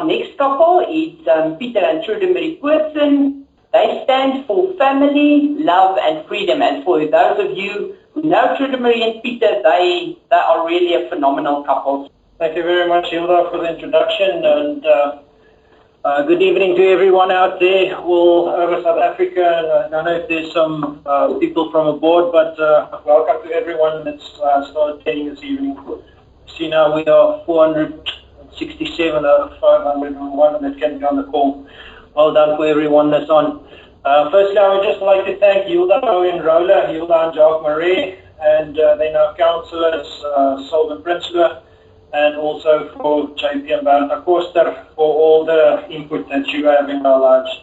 next couple is Pieter and Trude Koortzen. They stand for family, love, and freedom. And for those of you who know Trude and Pieter, they are really a phenomenal couple. Thank you very much, Hilda, for the introduction, and good evening to everyone out there all over South Africa. And I know if there's some people from aboard, but welcome to everyone that's started attending this evening. See, now we are 467 out of 501 that can be on the call. Well done for everyone that's on. Firstly, I would just like to thank Hilda and Rola, Hilda and Jacques Marais, and then our councillors, Solven Prinsloo, and also for JP and Bertha Koster for all the input that you have in our lives.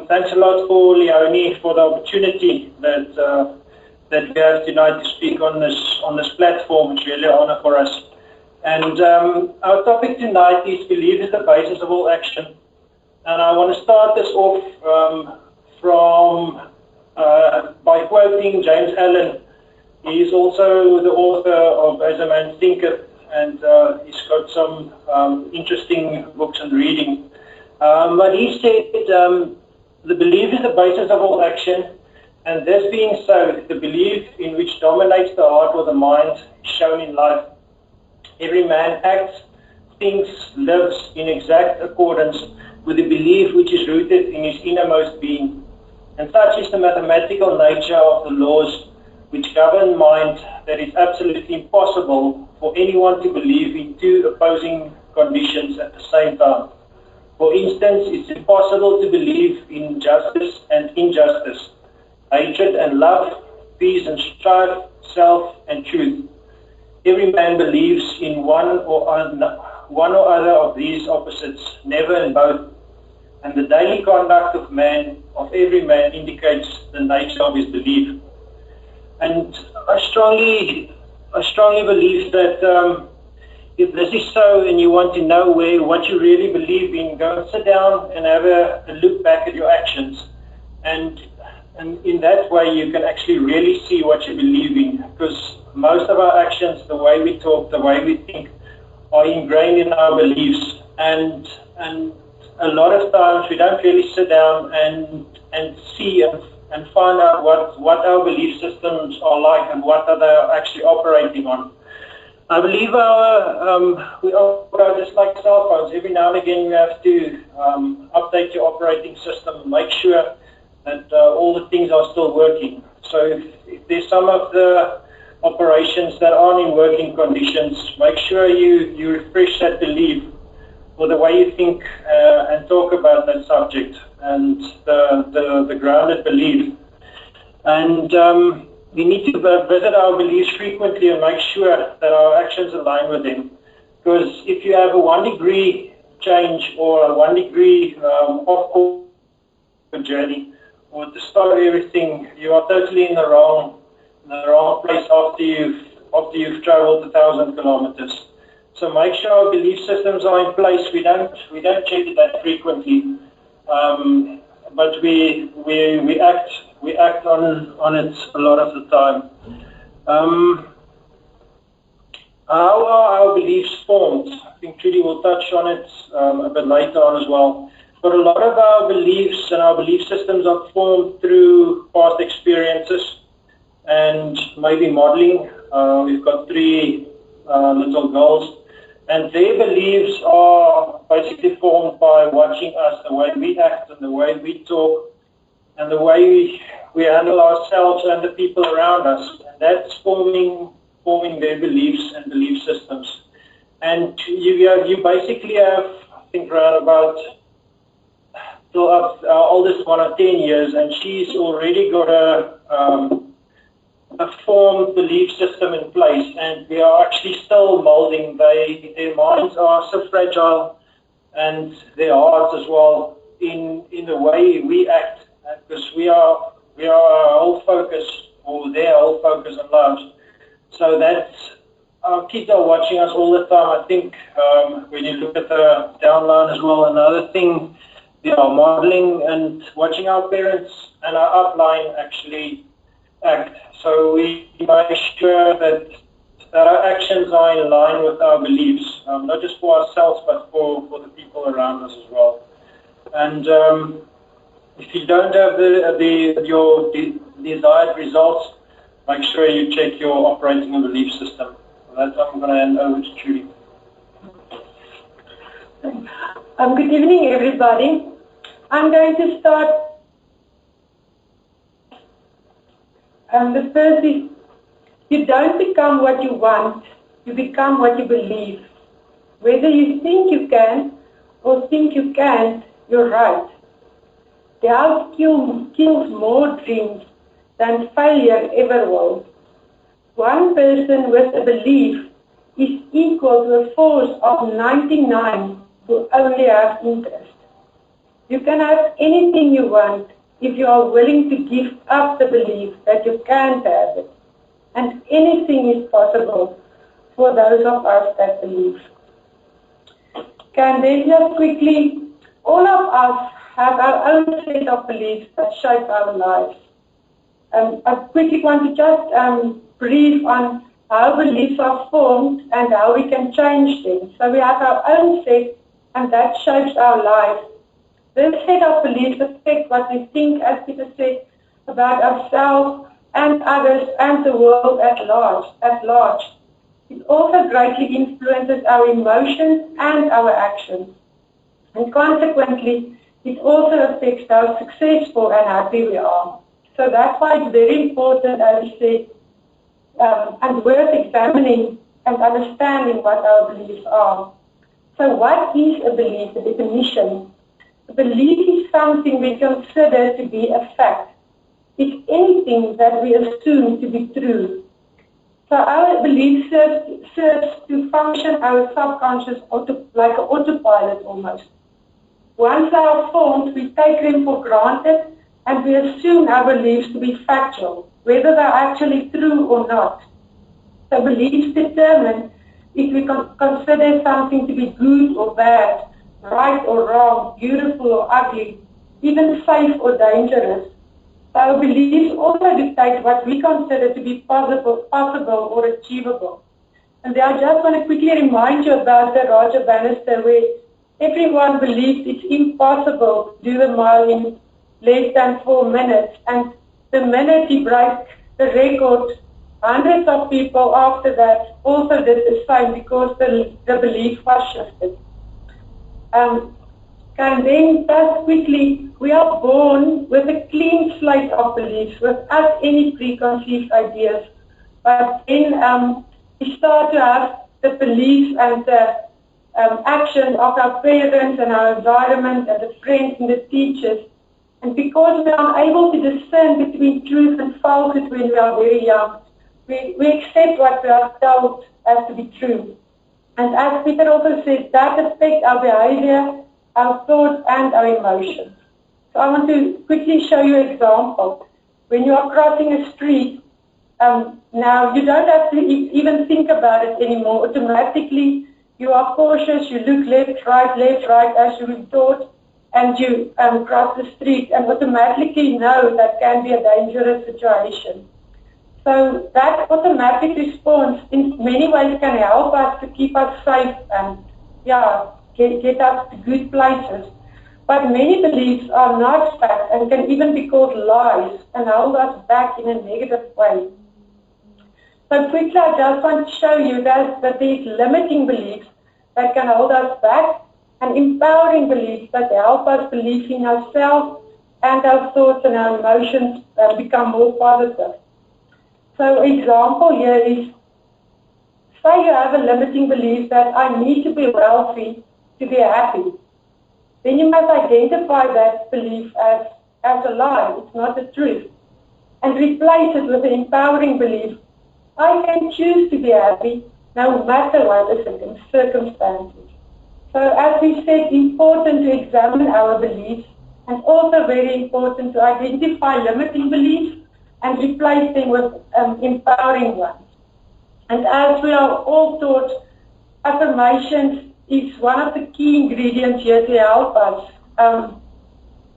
Thanks a lot for Leonie for the opportunity that we have tonight to speak on this platform. It's really an honor for us. And our topic tonight is belief is the basis of all action. And I want to start this off by quoting James Allen. He is also the author of As a Man Thinketh, and he's got some interesting books and reading. But he said, the belief is the basis of all action, and this being so, the belief in which dominates the heart or the mind is shown in life. Every man acts, thinks, lives in exact accordance with the belief which is rooted in his innermost being. And such is the mathematical nature of the laws which govern mind that it's absolutely impossible for anyone to believe in two opposing conditions at the same time. For instance, it's impossible to believe in justice and injustice, hatred and love, peace and strife, self and truth. Every man believes in one or other of these opposites, never in both. And the daily conduct of every man, indicates the nature of his belief. And I strongly believe that if this is so and you want to know what you really believe in, go and sit down and have a look back at your actions. And in that way you can actually really see what you believe in, because most of our actions, the way we talk, the way we think, are ingrained in our beliefs. And a lot of times we don't really sit down and see and find out what our belief systems are like and what are they actually operating on. I believe we operate just like cell phones. Every now and again you have to update your operating system, make sure that all the things are still working. So if there's some of the operations that aren't in working conditions, make sure you refresh that belief or the way you think and talk about that subject and the grounded belief. And we need to visit our beliefs frequently and make sure that our actions align with them. Because if you have a 1 degree change or a 1 degree off journey, or at the start of everything, you are totally in the wrong place after you've traveled 1,000 kilometers. So make sure our belief systems are in place. We don't check it that frequently, but we act on it a lot of the time. How are our beliefs formed? I think Trude will touch on it a bit later on as well. But a lot of our beliefs and our belief systems are formed through past experiences and maybe modeling. We've got 3 little girls, and their beliefs are basically formed by watching us, the way we act and the way we talk and the way we handle ourselves and the people around us. And that's forming their beliefs and belief systems. And you basically have, I think, around about till our oldest one of 10 years, and she's already got a formed belief system in place, and we are actually still molding. Their minds are so fragile, and their hearts as well, in the way we act, because we are our whole focus, or their whole focus in lives. So that's, our kids are watching us all the time. I think when you look at the downline as well, another thing, they are modeling and watching our parents and our upline actually act. So we make sure that that our actions are in line with our beliefs, not just for ourselves, but for the people around us as well. And if you don't have your desired results, make sure you check your operating and belief system. For that, I'm going to hand over to Trude. Good evening, everybody. I'm going to start. The first is, you don't become what you want, you become what you believe. Whether you think you can or think you can't, you're right. Doubt kills more dreams than failure ever will. One person with a belief is equal to a force of 99 who only have interest. You can have anything you want if you are willing to give up the belief that you can't have it. And anything is possible for those of us that believe. Can they just quickly, all of us have our own set of beliefs that shape our lives. I quickly want to just brief on how beliefs are formed and how we can change them. So we have our own set, and that shapes our life. This set of beliefs affect what we think, as Pieter said, about ourselves and others and the world at large. It also greatly influences our emotions and our actions. And consequently, it also affects how successful and happy we are. So that's why it's very important, as I said, and worth examining and understanding what our beliefs are. So what is a belief? The definition. A belief is something we consider to be a fact. It's anything that we assume to be true. So our belief serves to function our subconscious like an autopilot almost. Once they are formed, we take them for granted and we assume our beliefs to be factual, whether they're actually true or not. So beliefs determine if we consider something to be good or bad, right or wrong, beautiful or ugly, even safe or dangerous. So our beliefs also dictate what we consider to be possible or achievable. And I just want to quickly remind you about the Roger Bannister, where everyone believes it's impossible to do a mile in less than 4 minutes. And the minute he broke the record, hundreds of people after that also did the same because the belief was shifted. And then just quickly, we are born with a clean slate of beliefs without any preconceived ideas. But then we start to have the beliefs and the actions of our parents and our environment and the friends and the teachers. And because we are able to discern between truth and falsehood when we are very young, we accept what we are told as to be true. And as Pieter also said, that affects our behavior, our thoughts, and our emotions. So I want to quickly show you an example. When you are crossing a street, now you don't have to even think about it anymore. Automatically, you are cautious, you look left, right, as you were taught, and you cross the street, and automatically know that can be a dangerous situation. So that automatic response in many ways can help us to keep us safe and get us to good places. But many beliefs are not fact and can even be called lies and hold us back in a negative way. So quickly, I just want to show you that these limiting beliefs that can hold us back and empowering beliefs that help us believe in ourselves and our thoughts and our emotions become more positive. So example here is, say you have a limiting belief that I need to be wealthy to be happy. Then you must identify that belief as a lie, it's not the truth, and replace it with an empowering belief. I can choose to be happy no matter what the circumstances. So as we said, important to examine our beliefs, and also very important to identify limiting beliefs and replace them with empowering ones. And as we are all taught, affirmations is one of the key ingredients here to help us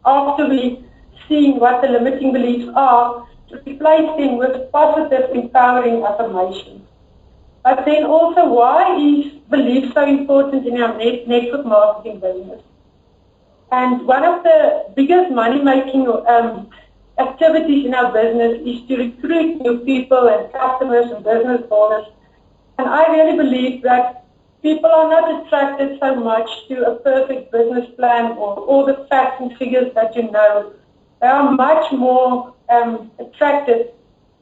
after we seeing what the limiting beliefs are, to replace them with positive, empowering affirmations. But then also, why is belief so important in our network marketing business? And one of the biggest money-making activities in our business is to recruit new people and customers and business owners. And I really believe that people are not attracted so much to a perfect business plan or all the facts and figures that you know. They are much more attracted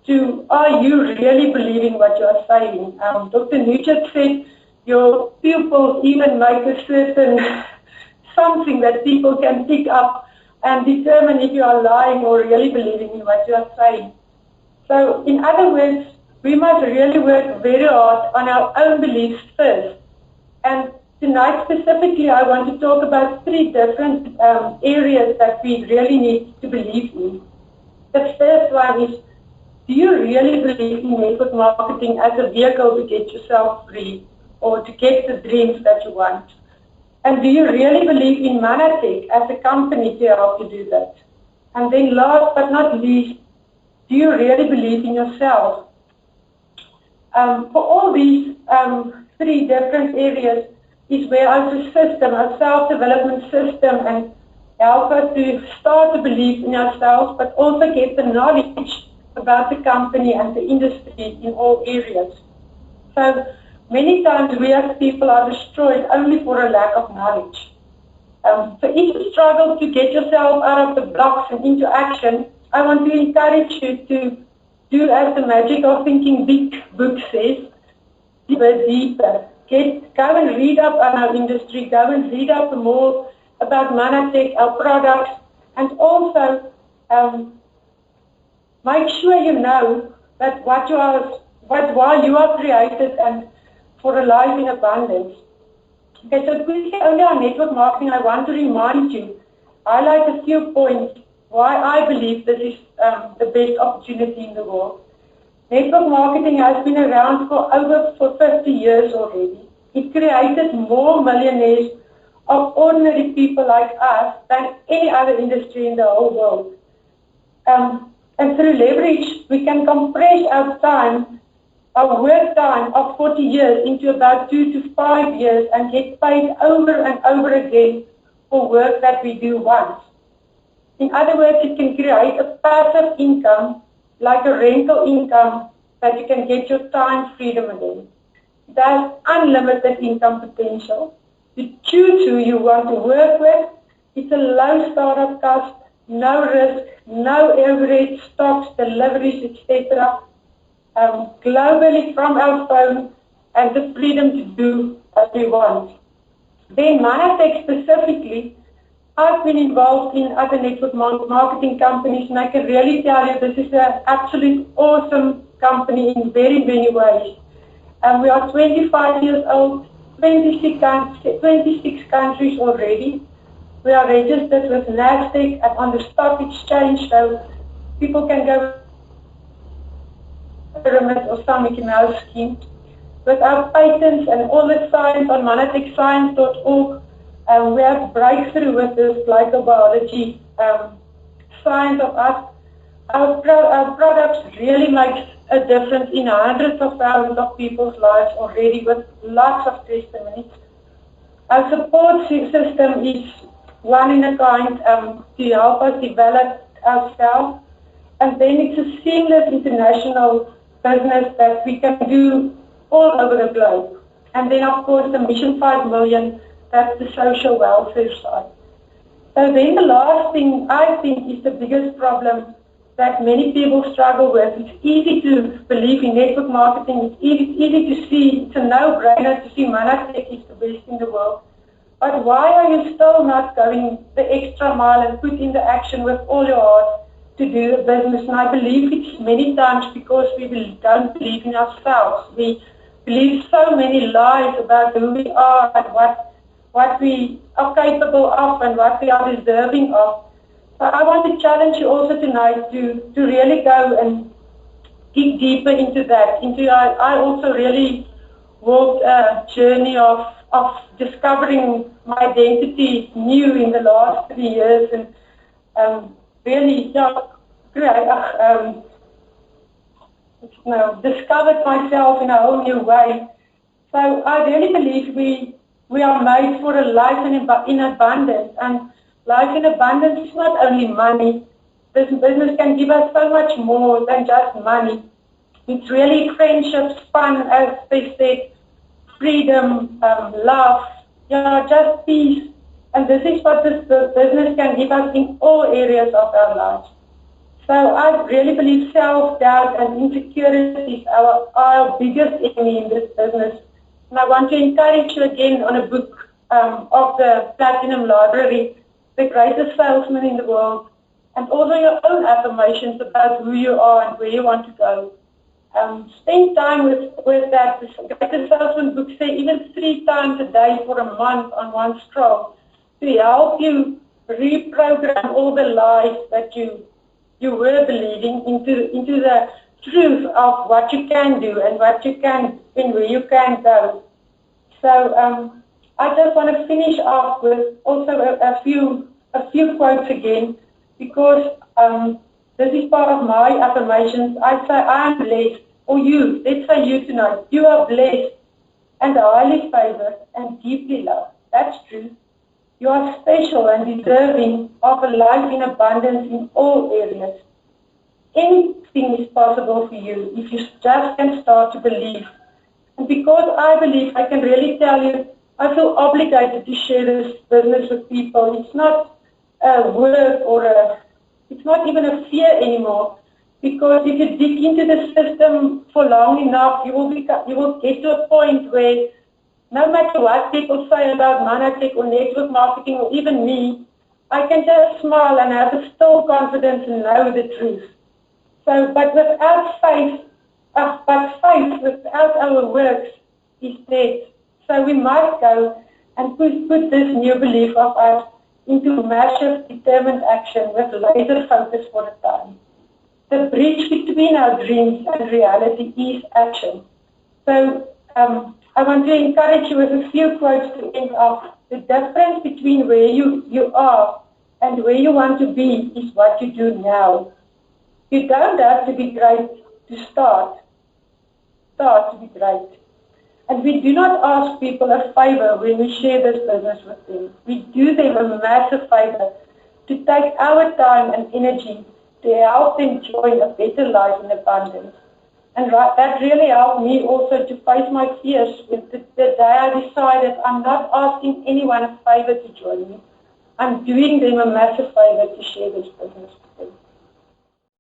to, are you really believing what you are saying? Dr. Nugent said your pupils even make a certain something that people can pick up and determine if you are lying or really believing in what you are saying. So in other words, we must really work very hard on our own beliefs first. And tonight specifically, I want to talk about 3 different areas that we really need to believe in. The first one is, do you really believe in network marketing as a vehicle to get yourself free or to get the dreams that you want? And do you really believe in Manatech as a company to help you do that? And then last but not least, do you really believe in yourself? For all these 3 different areas is where our system, our self-development system, and help us to start to believe in ourselves, but also get the knowledge about the company and the industry in all areas. So many times we as people are destroyed only for a lack of knowledge. So if you struggle to get yourself out of the blocks and into action, I want to encourage you to do as the Magic of Thinking Big book says, deeper. Go and read up on our industry, go and read up more about Manatech, our products, and also make sure you know that why you are created and for a life in abundance. Okay, so quickly only on network marketing, I want to remind you, highlight a few points why I believe this is the best opportunity in the world. Network marketing has been around for over 50 years already. It created more millionaires of ordinary people like us than any other industry in the whole world. And through leverage, we can compress our work time of 40 years into about 2 to 5 years and get paid over and over again for work that we do once. In other words, it can create a passive income, like a rental income, that you can get your time freedom again. It has unlimited income potential. You choose who you want to work with. It's a low startup cost, no risk, no overhead, stocks, deliveries, etc. Globally from our phone, and the freedom to do as we want. Then Manatech specifically, I've been involved in other network marketing companies, and I can really tell you this is an absolute awesome company in very many ways. We are 25 years old, 26 countries already. We are registered with NASDAQ and on the stock exchange, so people can go pyramid or some Mickey Mouse scheme. With our patents and all the science on manatechscience.org, we have breakthrough with this glycobiology science of us. Our products really make a difference in hundreds of thousands of people's lives already with lots of testimonies. Our support system is one in a kind to help us develop ourselves. And then it's a seamless international business that we can do all over the globe. And then, of course, the Mission 5 Million, that's the social welfare side. So then the last thing I think is the biggest problem that many people struggle with. It's easy to believe in network marketing. It's easy to see, it's a no-brainer to see Manatech is the best in the world. But why are you still not going the extra mile and put in the action with all your heart to do a business? And I believe it's many times because we don't believe in ourselves. We believe so many lies about who we are and what we are capable of and what we are deserving of. So I want to challenge you also tonight to really go and dig deeper into that. I also really walked a journey of discovering my identity new in the last 3 years and really discovered myself in a whole new way. So I really believe we are made for a life in abundance. And life in abundance is not only money. This business can give us so much more than just money. It's really friendships, fun, as they said, freedom, love, just peace. And this is what this business can give us in all areas of our lives. So I really believe self-doubt and insecurities are our biggest enemy in this business. And I want to encourage you again on a book of the Platinum Library, The Greatest Salesman in the World, and also your own affirmations about who you are and where you want to go. Spend time with that. The Greatest Salesman book, say even 3 times a day for a month on one scroll to help you reprogram all the lies that you were believing into the truth of what you can do and what you can and where you can go. So I just want to finish off with also a few quotes again, because this is part of my affirmations. I say I am blessed, or you, let's say you tonight, you are blessed and highly favored and deeply loved. That's true. You are special and deserving of a life in abundance in all areas. Anything is possible for you if you just can start to believe. And because I believe, I can really tell you, I feel obligated to share this business with people. It's not a work it's not even a fear anymore. Because if you dig into the system for long enough, you will get to a point where no matter what people say about Manatech or network marketing or even me, I can just smile and have a still confidence and know the truth. So, but without faith, faith without our works is dead. So we must go and put this new belief of us into massive determined action with laser focus for the time. The bridge between our dreams and reality is action. So I want to encourage you with a few quotes to end off. The difference between where you are and where you want to be is what you do now. You don't have to be great to start. Start to be great. And we do not ask people a favor when we share this business with them. We do them a massive favor to take our time and energy to help them join a better life in abundance. And that really helped me also to face my fears with the day I decided I'm not asking anyone a favor to join me. I'm doing them a massive favor to share this business with them.